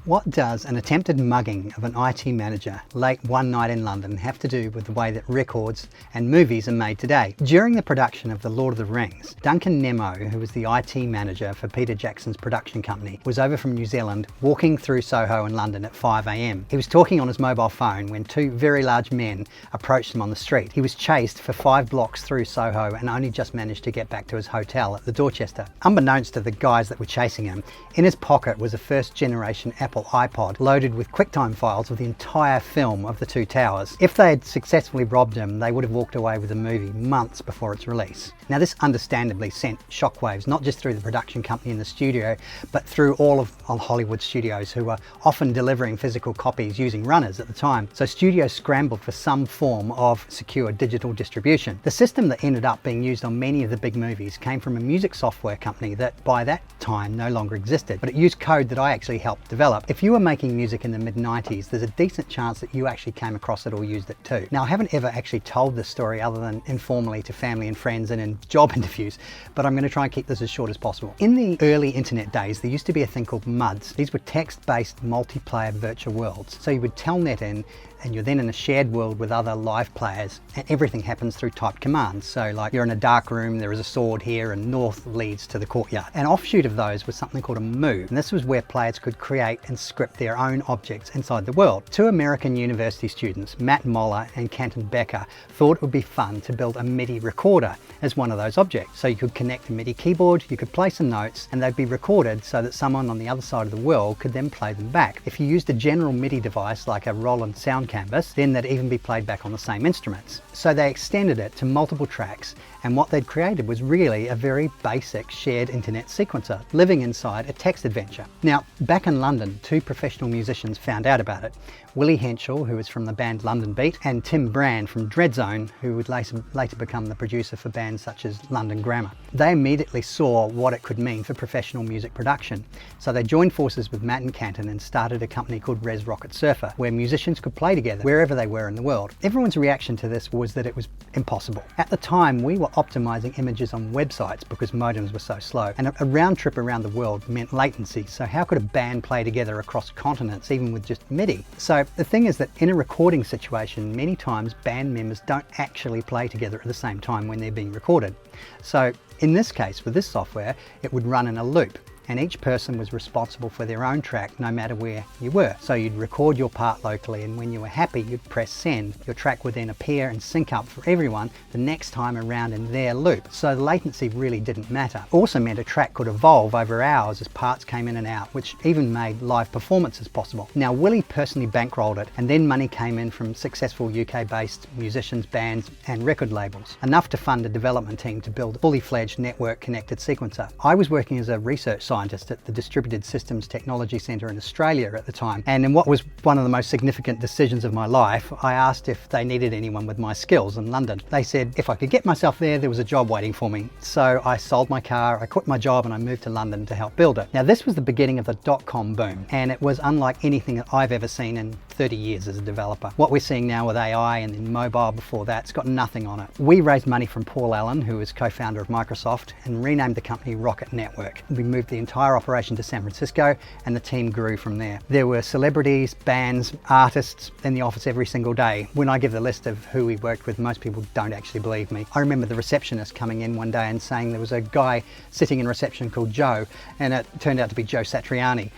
What does an attempted mugging of an IT manager late one night in London have to do with the way that records and movies are made today? During the production of The Lord of the Rings, Duncan Nemo, who was the IT manager for Peter Jackson's production company, was over from New Zealand walking through Soho in London at 5 a.m. He was talking on his mobile phone when two very large men approached him on the street. He was chased for 5 blocks through Soho and only just managed to get back to his hotel at the Dorchester. Unbeknownst to the guys that were chasing him, in his pocket was a first generation Apple iPod loaded with QuickTime files of the entire film of The Two Towers. If they had successfully robbed him, they would have walked away with the movie months before its release. Now this understandably sent shockwaves, not just through the production company in the studio, but through all of Hollywood studios, who were often delivering physical copies using runners at the time. So studios scrambled for some form of secure digital distribution. The system that ended up being used on many of the big movies came from a music software company that by that time no longer existed, but it used code that I actually helped develop. If you were making music in the mid-90s, there's a decent chance that you actually came across it or used it too. Now I haven't ever actually told this story other than informally to family and friends and in job interviews, but I'm going to try and keep this as short as possible. In the early internet days, there used to be a thing called MUDs. These were text-based multiplayer virtual worlds. So you would telnet in and you're then in a shared world with other live players, and everything happens through typed commands. So like you're in a dark room, there is a sword here, and north leads to the courtyard. An offshoot of those was something called a move, and this was where players could create and script their own objects inside the world. Two American university students, Matt Moller and Canton Becker, thought it would be fun to build a MIDI recorder as one of those objects. So you could connect a MIDI keyboard, you could play some notes, and they'd be recorded so that someone on the other side of the world could then play them back. If you used a general MIDI device like a Roland sound canvas, then they'd even be played back on the same instruments. So they extended it to multiple tracks, and what they'd created was really a very basic shared internet sequencer living inside a text adventure. Now, back in London, two professional musicians found out about it. Willie Henschel, who was from the band London Beat, and Tim Brand from Dreadzone, who would later become the producer for bands such as London Grammar. They immediately saw what it could mean for professional music production. So they joined forces with Matt and Canton and started a company called Res Rocket Surfer, where musicians could play together wherever they were in the world. Everyone's reaction to this was that it was impossible. At the time, we were optimizing images on websites because modems were so slow, and a round trip around the world meant latency. So how could a band play together across continents, even with just MIDI? So the thing is that in a recording situation, many times band members don't actually play together at the same time when they're being recorded. So in this case, with this software, it would run in a loop, and each person was responsible for their own track no matter where you were. So you'd record your part locally, and when you were happy, you'd press send. Your track would then appear and sync up for everyone the next time around in their loop. So the latency really didn't matter. It also meant a track could evolve over hours as parts came in and out, which even made live performances possible. Now, Willie personally bankrolled it, and then money came in from successful UK-based musicians, bands, and record labels, enough to fund a development team to build a fully fledged network-connected sequencer. I was working as a research scientist at the Distributed Systems Technology Centre in Australia at the time, and in what was one of the most significant decisions of my life, I asked if they needed anyone with my skills in London. They said if I could get myself there, there was a job waiting for me. So I sold my car, I quit my job, and I moved to London to help build it. Now this was the beginning of the dot-com boom, and it was unlike anything that I've ever seen in 30 years as a developer. What we're seeing now with AI and then mobile before that, it's got nothing on it. We raised money from Paul Allen, who is co-founder of Microsoft, and renamed the company Rocket Network. We moved the entire operation to San Francisco, and the team grew from there. There were celebrities, bands, artists in the office every single day. When I give the list of who we worked with, most people don't actually believe me. I remember the receptionist coming in one day and saying there was a guy sitting in reception called Joe, and it turned out to be Joe Satriani.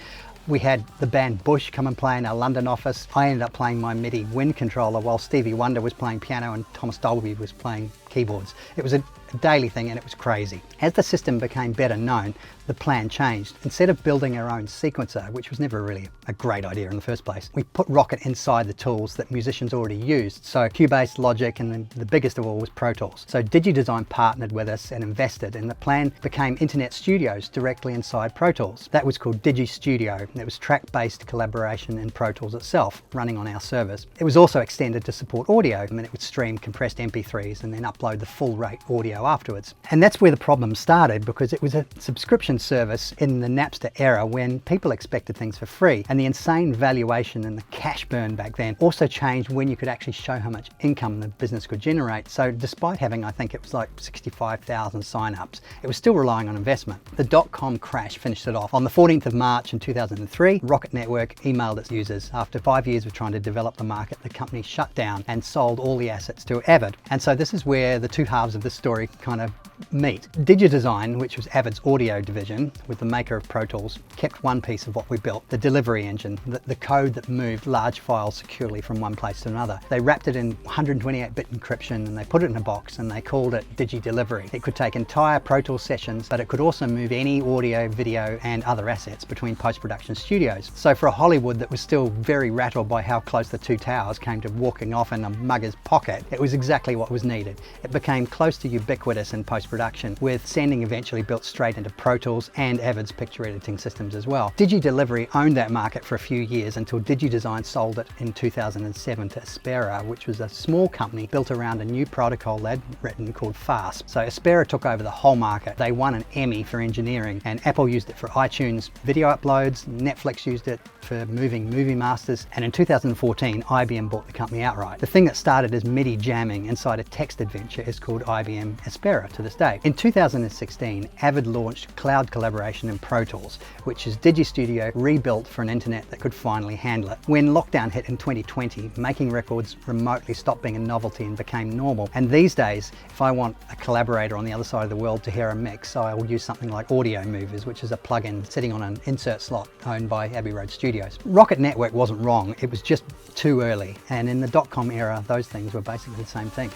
We had the band Bush come and play in our London office. I ended up playing my MIDI wind controller while Stevie Wonder was playing piano and Thomas Dolby was playing keyboards. It was a daily thing, and it was crazy. As the system became better known, the plan changed. Instead of building our own sequencer, which was never really a great idea in the first place, we put Rocket inside the tools that musicians already used. So Cubase, Logic, and then the biggest of all was Pro Tools. So DigiDesign partnered with us and invested, and the plan became internet studios directly inside Pro Tools. That was called Digi Studio. It was track-based collaboration in Pro Tools itself, running on our servers. It was also extended to support audio, and it would stream compressed MP3s and then upload the full rate audio afterwards. And that's where the problem started, because it was a subscription service in the Napster era when people expected things for free, and the insane valuation and the cash burn back then also changed when you could actually show how much income the business could generate. So despite having, I think it was like 65,000 sign-ups, it was still relying on investment. The dot-com crash finished it off. On the 14th of March in 2003, Rocket Network emailed its users. After 5 years of trying to develop the market, the company shut down and sold all the assets to Avid. And so this is where the two halves of this story kind of meet. DigiDesign, which was Avid's audio division, with the maker of Pro Tools, kept one piece of what we built, the delivery engine, the code that moved large files securely from one place to another. They wrapped it in 128-bit encryption and they put it in a box and they called it DigiDelivery. It could take entire Pro Tools sessions, but it could also move any audio, video and other assets between post-production studios. So for a Hollywood that was still very rattled by how close the two towers came to walking off in a mugger's pocket, it was exactly what was needed. It became close to ubiquitous in post-production, with sending eventually built straight into Pro Tools and Avid's picture editing systems as well. DigiDelivery owned that market for a few years until DigiDesign sold it in 2007 to Aspera, which was a small company built around a new protocol they'd written called FAST. So Aspera took over the whole market. They won an Emmy for engineering, and Apple used it for iTunes video uploads, Netflix used it for moving movie masters, and in 2014 IBM bought the company outright. The thing that started as MIDI jamming inside a text adventure is called IBM Aspera to this day. In 2016, Avid launched cloud collaboration in Pro Tools, which is DigiStudio rebuilt for an internet that could finally handle it. When lockdown hit in 2020, making records remotely stopped being a novelty and became normal. And these days, if I want a collaborator on the other side of the world to hear a mix, I will use something like Audio Movers, which is a plugin sitting on an insert slot owned by Abbey Road Studios. Rocket Network wasn't wrong, it was just too early. And in the dot-com era, those things were basically the same thing.